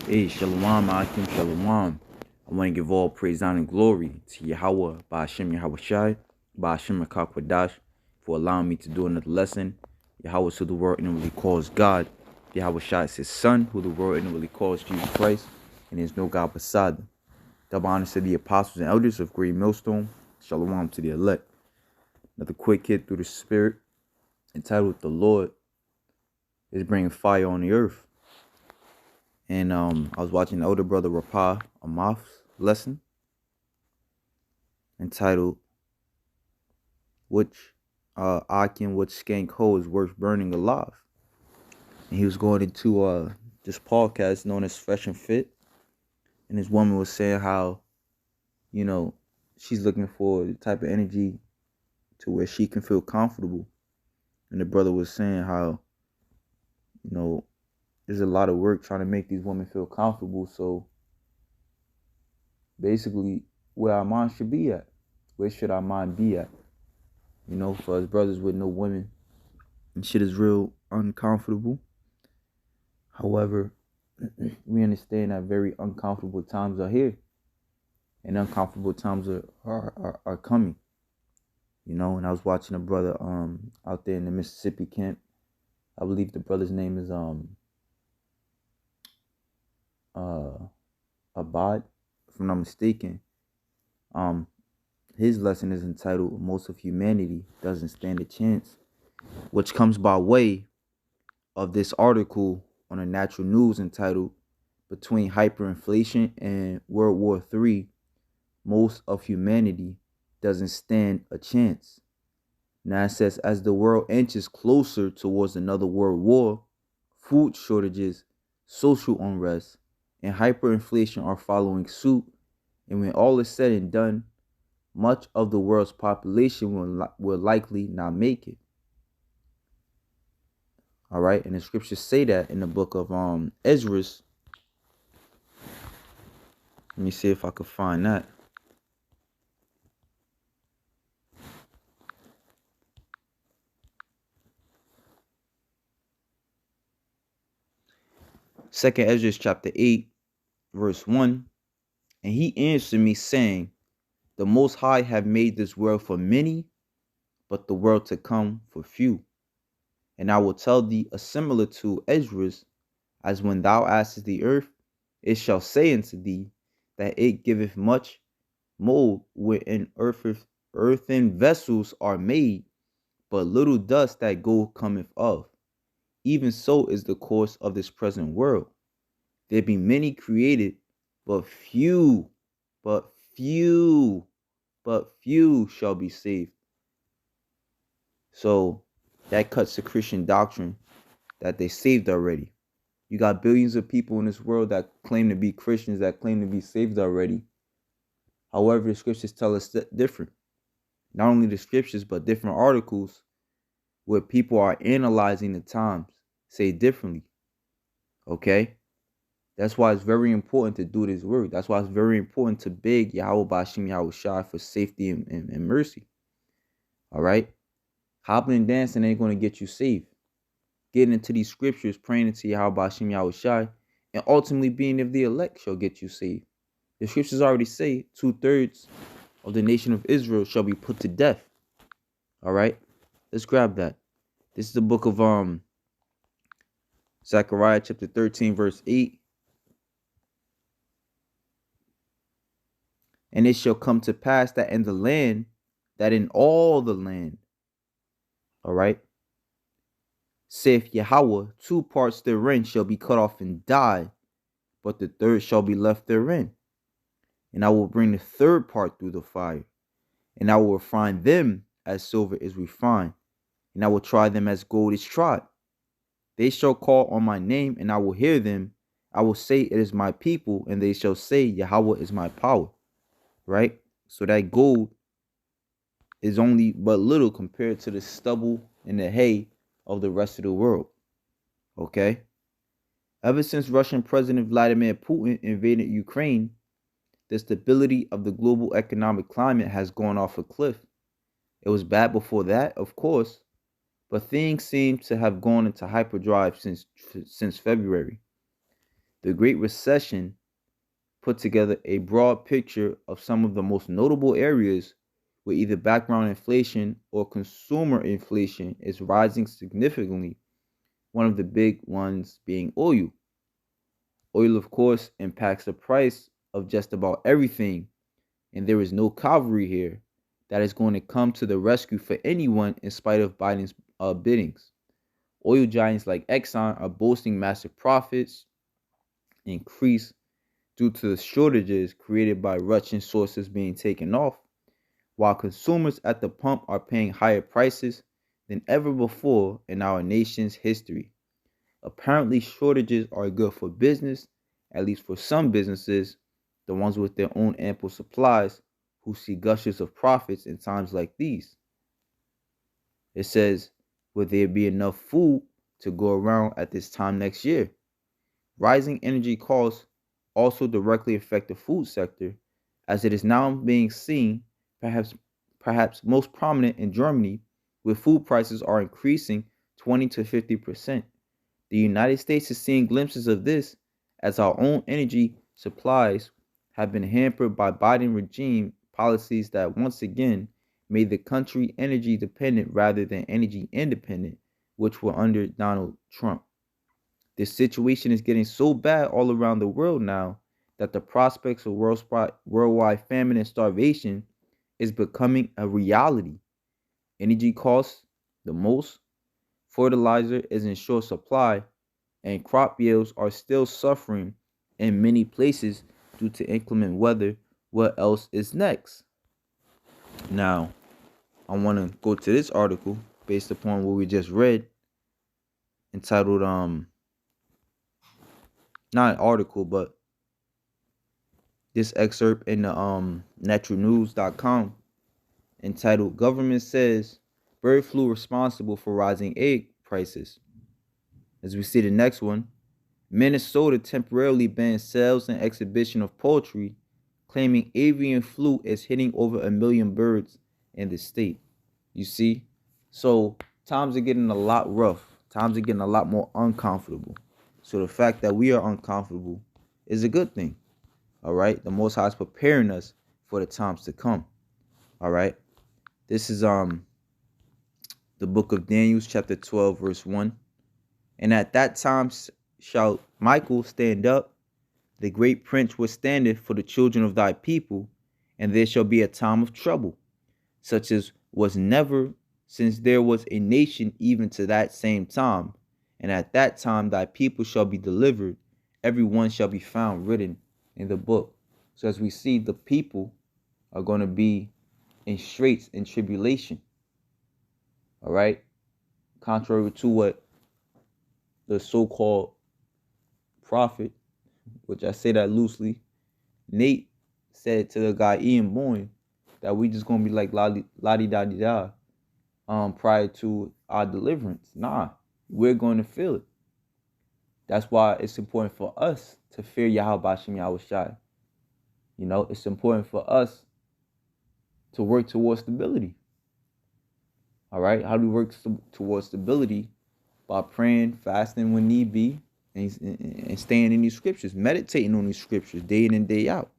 Hey, Shalom, Akim, Shalom. I want to give all praise, honor, and glory to Yahweh, Ba'ashem Yahweh Shai, Ba'ashem Akakwadash, for allowing me to do another lesson. Yahweh, who the world inwardly calls God. Yahweh Shai is his son, who the world inwardly calls Jesus Christ, and there's no God beside them. Double honor to the apostles and elders of Great Millstone. Shalom to the elect. Another quick hit through the spirit, entitled The Lord is Bringing Fire on the Earth. And I was watching the older brother Rapah Amath's lesson entitled which skank hoe is worth burning alive. And he was going into this podcast known as Fresh and Fit. And this woman was saying how, she's looking for the type of energy to where she can feel comfortable. And the brother was saying how, there's a lot of work trying to make these women feel comfortable. So basically, where our mind should be at. Where should our mind be at? For us brothers with no women, and shit is real uncomfortable. However, we understand that very uncomfortable times are here. And uncomfortable times are coming. And I was watching a brother out there in the Mississippi camp. I believe the brother's name is Abad, if I'm not mistaken. His lesson is entitled Most of Humanity Doesn't Stand a Chance, which comes by way of this article on a Natural News entitled Between Hyperinflation and World War III, Most of Humanity Doesn't Stand a Chance. Now it says, as the world inches closer towards another world war, food shortages, social unrest, and hyperinflation are following suit. And when all is said and done, much of the world's population will likely not make it. All right, and the scriptures say that in the book of Ezra. Let me see if I can find that. Second Ezra chapter 8, verse 1. And he answered me, saying, the Most High have made this world for many, but the world to come for few. And I will tell thee a similar to Ezra's, as when thou askest the earth, it shall say unto thee that it giveth much mold wherein earthen vessels are made, but little dust that gold cometh of. Even so is the course of this present world. There be many created, but few shall be saved. So that cuts the Christian doctrine that they saved already. You got billions of people in this world that claim to be Christians, that claim to be saved already. However, the scriptures tell us different. Not only the scriptures, but different articles where people are analyzing the times say differently. Okay? That's why it's very important to do this work. That's why it's very important to beg Yahweh Ba'ashem Yahweh Shai for safety and mercy. All right? Hopping and dancing ain't going to get you saved. Getting into these scriptures, praying into Yahweh Ba'ashem Yahweh Shai, and ultimately being of the elect shall get you saved. The scriptures already say 2/3 of the nation of Israel shall be put to death. All right? Let's grab that. This is the book of Zechariah chapter 13, verse 8. And it shall come to pass that in the land, that in all the land, all right, saith Yahweh, 2 parts therein shall be cut off and die, but the third shall be left therein. And I will bring the third part through the fire, and I will refine them as silver is refined, and I will try them as gold is tried. They shall call on my name, and I will hear them. I will say, it is my people, and they shall say, Yahweh is my power. Right? So that gold is only but little compared to the stubble and the hay of the rest of the world. Okay? Ever since Russian President Vladimir Putin invaded Ukraine, the stability of the global economic climate has gone off a cliff. It was bad before that, of course, but things seem to have gone into hyperdrive since February. The Great Recession put together a broad picture of some of the most notable areas where either background inflation or consumer inflation is rising significantly, one of the big ones being oil. Oil, of course, impacts the price of just about everything, and there is no cavalry here that is going to come to the rescue for anyone in spite of Biden's biddings. Oil giants like Exxon are boasting massive profits increase due to the shortages created by Russian sources being taken off, while consumers at the pump are paying higher prices than ever before in our nation's history. Apparently, shortages are good for business, at least for some businesses, the ones with their own ample supplies, who see gushes of profits in times like these. It says, will there be enough food to go around at this time next year? Rising energy costs also directly affect the food sector, as it is now being seen, perhaps most prominent in Germany, where food prices are increasing 20 to 50%. The United States is seeing glimpses of this as our own energy supplies have been hampered by Biden regime policies that once again made the country energy dependent rather than energy independent, which were under Donald Trump. This situation is getting so bad all around the world now that the prospects of worldwide famine and starvation is becoming a reality. Energy costs the most, fertilizer is in short supply, and crop yields are still suffering in many places due to inclement weather. What else is next? Now, I want to go to this article based upon what we just read, entitled not an article, but this excerpt in the naturalnews.com, entitled Government Says Bird Flu Responsible for Rising Egg Prices. As we see the next one, Minnesota temporarily banned sales and exhibition of poultry, claiming avian flu is hitting over 1 million birds in the state. You see? So times are getting a lot rough. Times are getting a lot more uncomfortable. So the fact that we are uncomfortable is a good thing. All right? The Most High is preparing us for the times to come. All right? This is the book of Daniel, chapter 12, verse 1. And at that time shall Michael stand up, the great prince which standeth for the children of thy people, and there shall be a time of trouble, such as was never since there was a nation even to that same time. And at that time thy people shall be delivered, every one shall be found written in the book. So as we see, the people are going to be in straits and tribulation. All right? Contrary to what the so-called prophet, which I say that loosely, Nate said to the guy Ian Boyne, that we just gonna be like la-di-da-di-da prior to our deliverance. Nah, we're going to feel it. That's why it's important for us to fear Yahweh Hashem Yahushai. You know, it's important for us to work towards stability. All right, how do we work towards stability? By praying, fasting when need be, and staying in these scriptures, meditating on these scriptures day in and day out.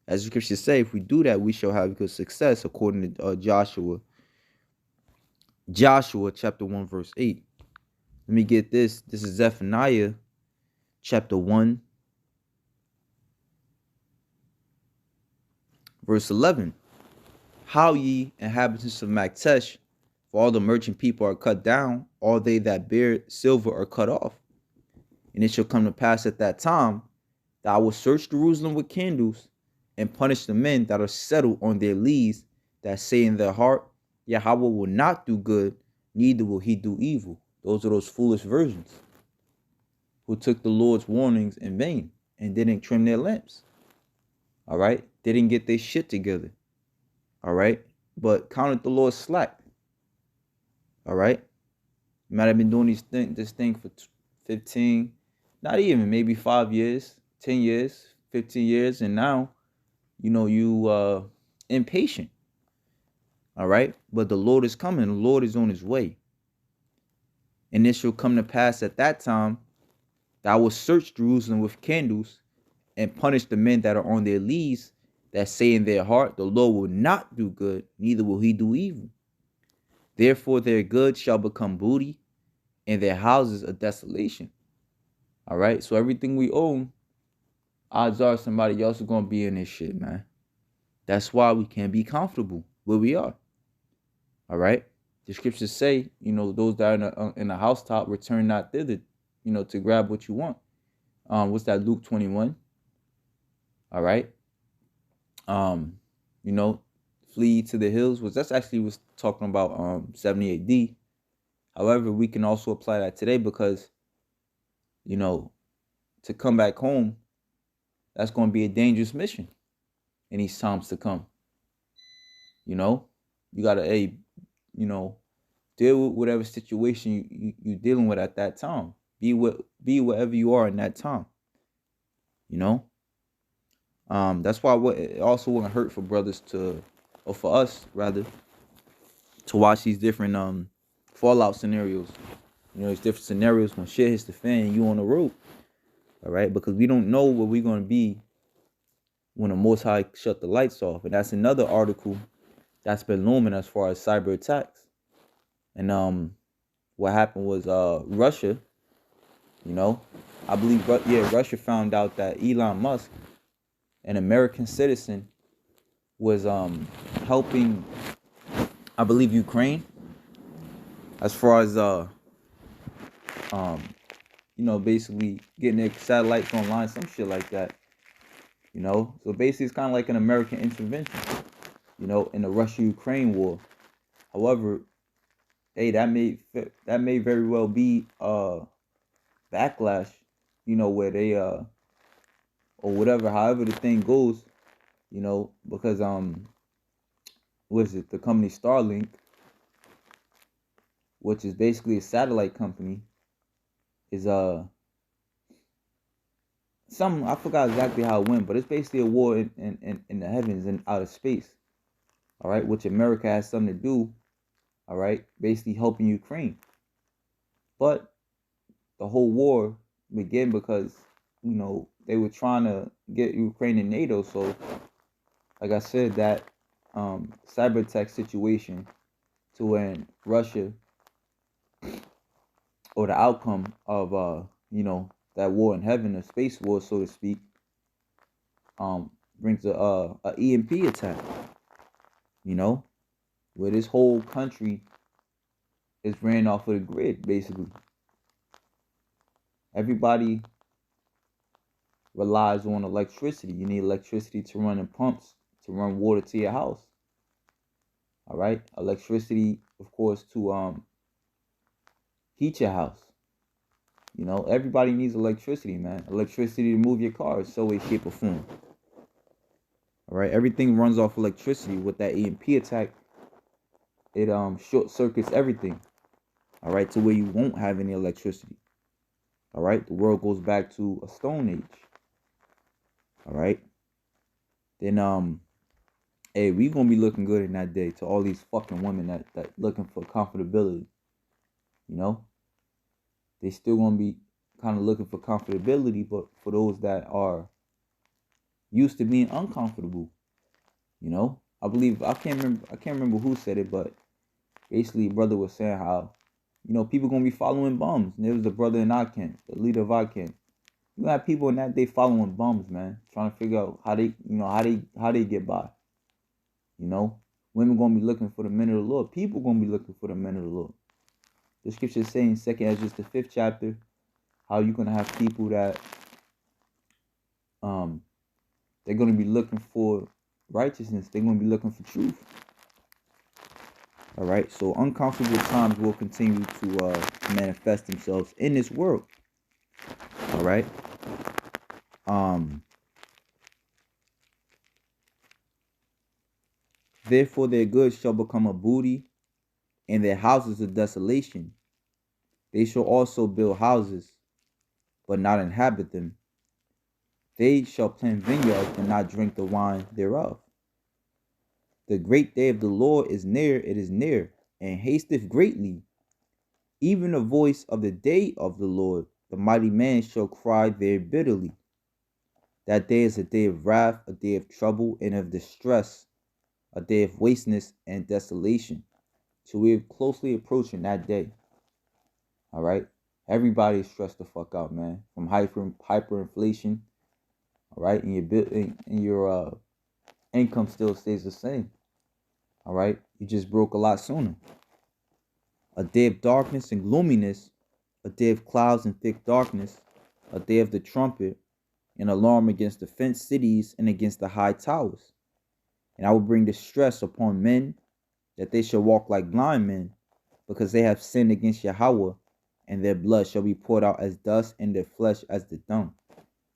As the scriptures say, if we do that, we shall have good success, according to Joshua chapter 1, verse 8. Let me get this. This is Zephaniah chapter 1, verse 11. How ye inhabitants of Maktesh, for all the merchant people are cut down, all they that bear silver are cut off. And it shall come to pass at that time that I will search Jerusalem with candles and punish the men that are settled on their lees, that say in their heart, Yahweh will not do good, neither will he do evil. Those are those foolish virgins who took the Lord's warnings in vain and didn't trim their lamps. All right? They didn't get their shit together. All right? But counted the Lord slack. All right? You might have been doing this thing for 15, not even, maybe 5 years, 10 years, 15 years, and now, you know, you impatient. All right? But the Lord is coming. The Lord is on his way. And it shall come to pass at that time Thou wilt search Jerusalem with candles, and punish the men that are on their leads, that say in their heart, the Lord will not do good, neither will he do evil. Therefore their goods shall become booty, and their houses a desolation. All right, so everything we own, odds are somebody else is going to be in this shit, man. That's why we can't be comfortable where we are. All right, the scriptures say, those that are in the housetop return not thither, to grab what you want. What's that? Luke 21. All right. Um, flee to the hills. That's actually was talking about 70 AD. However, we can also apply that today because, to come back home, that's going to be a dangerous mission in these times to come. You gotta deal with whatever situation you dealing with at that time. Be wherever you are in that time. That's why it also wouldn't hurt for brothers or for us rather, to watch these different fallout scenarios. These different scenarios when shit hits the fan and you on the road. All right, because we don't know where we're gonna be when the Most High shut the lights off, and that's another article that's been looming as far as cyber attacks. And what happened was Russia. I believe Russia found out that Elon Musk, an American citizen, was helping, I believe, Ukraine as far as basically getting their satellites online, some shit like that. So basically it's kind of like an American intervention, in the Russia-Ukraine war. However, hey, that may very well be backlash, where they or whatever, however the thing goes, because what is it, the company Starlink, which is basically a satellite company, is some, I forgot exactly how it went, but it's basically a war in the heavens and outer space. All right, which America has something to do. All right, basically helping Ukraine. But the whole war began because they were trying to get Ukraine in NATO. So, like I said, that cyber attack situation, to when Russia, or the outcome of that war in heaven, a space war, so to speak, brings a EMP attack. Where this whole country is ran off of the grid, basically. Everybody relies on electricity. You need electricity to run the pumps, to run water to your house. All right, electricity, of course, to heat your house. Everybody needs electricity, man. Electricity to move your car in some way, shape, or form. All right, everything runs off electricity. With that EMP attack, it short circuits everything. All right, to where you won't have any electricity. All right, the world goes back to a stone age. All right, then hey, we gonna be looking good in that day to all these fucking women that looking for comfortability. They still gonna be kind of looking for comfortability, but for those that are used to being uncomfortable, I believe I can't remember who said it, but basically brother was saying how people gonna be following bums. And there was a brother in Aken, the leader of Aken. You have people in that day following bums, man, trying to figure out how they get by. Women gonna be looking for the men of the Lord. People gonna be looking for the men of the Lord. The scripture is saying, 2nd Ezra, the 5th chapter, how you're gonna have people that they're gonna be looking for righteousness. They're gonna be looking for truth. All right. So uncomfortable times will continue to manifest themselves in this world. All right. Therefore their goods shall become a booty, and their houses a desolation. They shall also build houses, but not inhabit them. They shall plant vineyards, and not drink the wine thereof. The great day of the Lord is near, it is near, and hasteth greatly. Even the voice of the day of the Lord the mighty man shall cry there bitterly. That day is a day of wrath, a day of trouble and of distress, a day of wasteness and desolation. So we're closely approaching that day. All right. Everybody is stressed the fuck out, man. From hyperinflation. All right, and your income still stays the same. All right, you just broke a lot sooner. A day of darkness and gloominess, a day of clouds and thick darkness, a day of the trumpet, an alarm against the fenced cities and against the high towers. And I will bring distress upon men, that they shall walk like blind men, because they have sinned against Yahweh, and their blood shall be poured out as dust, and their flesh as the dung.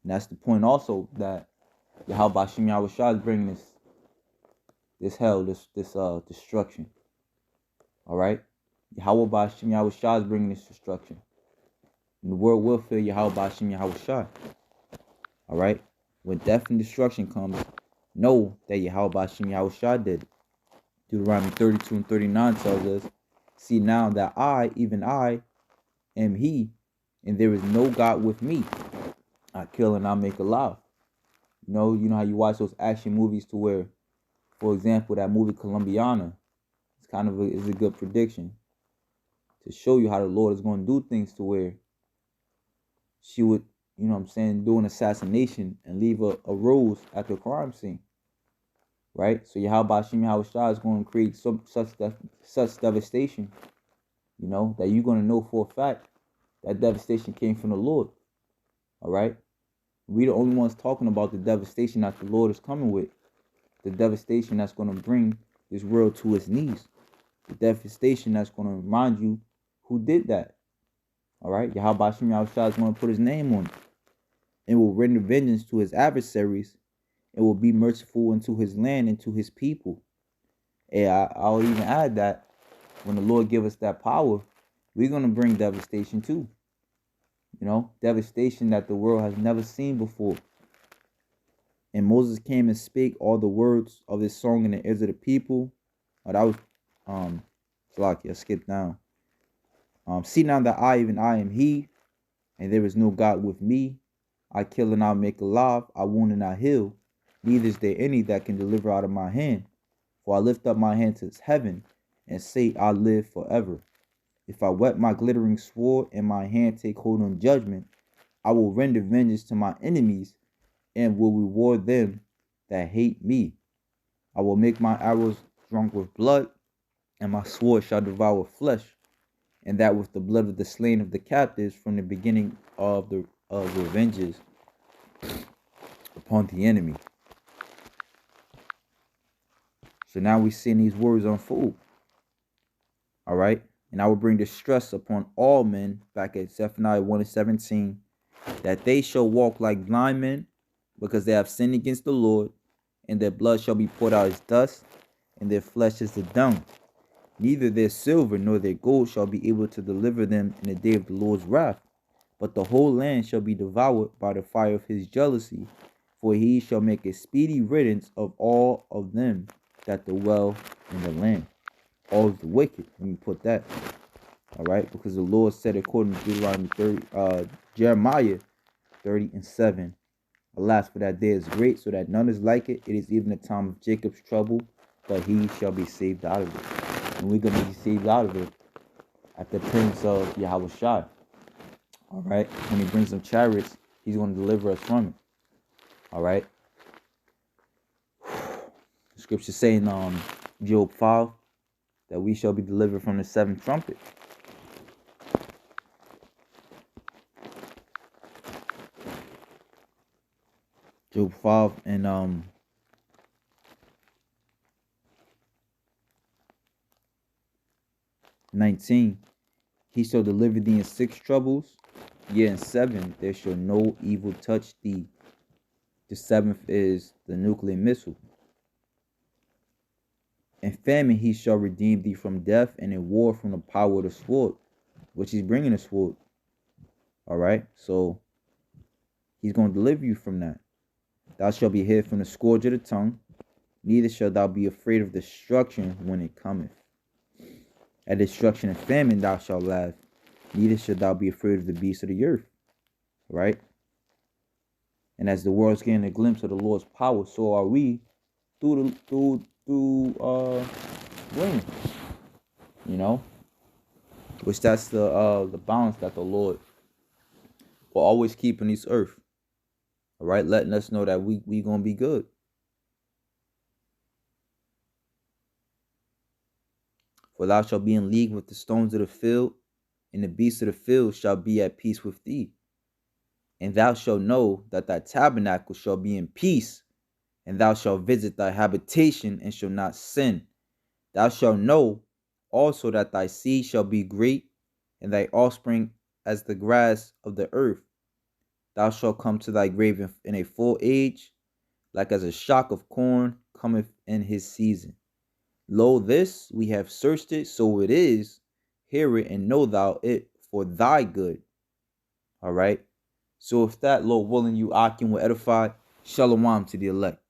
And that's the point also, that Yahweh Shem Yahushua is bringing this hell, this destruction. All right, Yahweh Shem Yahushua is bringing this destruction. And the world will fear Yahweh Shem Yahushua. All right, when death and destruction comes, know that Yahweh Shem Yahushua did it. Deuteronomy 32 and 39 tells us, see now that I, even I, am He, and there is no God with me. I kill and I make alive. You know how you watch those action movies to where, for example, that movie Colombiana, it's kind of is a good prediction to show you how the Lord is going to do things to where she would, you know what I'm saying, do an assassination and leave a rose at the crime scene. Right? So Yahweh Shem Yahushua is going to create such devastation, you know, that you're going to know for a fact that devastation came from the Lord. All right? We the only ones talking about the devastation that the Lord is coming with. The devastation that's going to bring this world to its knees. The devastation that's going to remind you who did that. All right? Yahweh Shem Yahushua is going to put his name on it. And will render vengeance to his adversaries. It will be merciful unto his land and to his people. And I'll even add that when the Lord give us that power, we're going to bring devastation too. You know, devastation that the world has never seen before. And Moses came and spake all the words of this song in the ears of the people. Oh, that was Salakia, skip down. See now that I, even I, am He, and there is no God with me. I kill and I make alive, I wound and I heal. Neither is there any that can deliver out of my hand. For I lift up my hand to heaven, and say I live forever. If I whet my glittering sword, and my hand take hold on judgment, I will render vengeance to my enemies, and will reward them that hate me. I will make my arrows drunk with blood, and my sword shall devour flesh, and that with the blood of the slain of the captives from the beginning of the revenges upon the enemy. So now we're seeing these words unfold. All right. And I will bring distress upon all men, back at Zephaniah 1 and 17, that they shall walk like blind men, because they have sinned against the Lord, and their blood shall be poured out as dust, and their flesh as the dung. Neither their silver nor their gold shall be able to deliver them in the day of the Lord's wrath, but the whole land shall be devoured by the fire of his jealousy, for he shall make a speedy riddance of all of them that dwell in the land. All of the wicked. Let me put that. All right, because the Lord said according to Deuteronomy 30, Jeremiah 30 and 7, alas, for that day is great, so that none is like it. It is even the time of Jacob's trouble, but he shall be saved out of it. And we're going to be saved out of it at the appearance of Yahushua. All right, when he brings some chariots, he's going to deliver us from it. All right. The scripture saying Job 5 that we shall be delivered from the seventh trumpet. Job 5 and 19. He shall deliver thee in 6 troubles, yea, in 7 there shall no evil touch thee. The 7th is the nuclear missile. In famine he shall redeem thee from death, and in war from the power of the sword, which he's bringing the sword. All right, so he's going to deliver you from that. Thou shalt be hid from the scourge of the tongue, neither shalt thou be afraid of destruction when it cometh. At destruction and famine thou shalt laugh, neither shalt thou be afraid of the beasts of the earth. right? And as the world's getting a glimpse of the Lord's power, so are we through rain, you know, which that's the balance that the Lord will always keep in this earth. All right, letting us know that we gonna be good. For thou shalt be in league with the stones of the field, and the beasts of the field shall be at peace with thee. And thou shalt know that thy tabernacle shall be in peace, and thou shalt visit thy habitation and shall not sin. Thou shalt know also that thy seed shall be great, and thy offspring as the grass of the earth. Thou shalt come to thy grave in a full age, like as a shock of corn cometh in his season. Lo, this we have searched it, so it is. Hear it and know thou it for thy good. All right. So if that, Lord willing, you Akim will edify, shalom to the elect.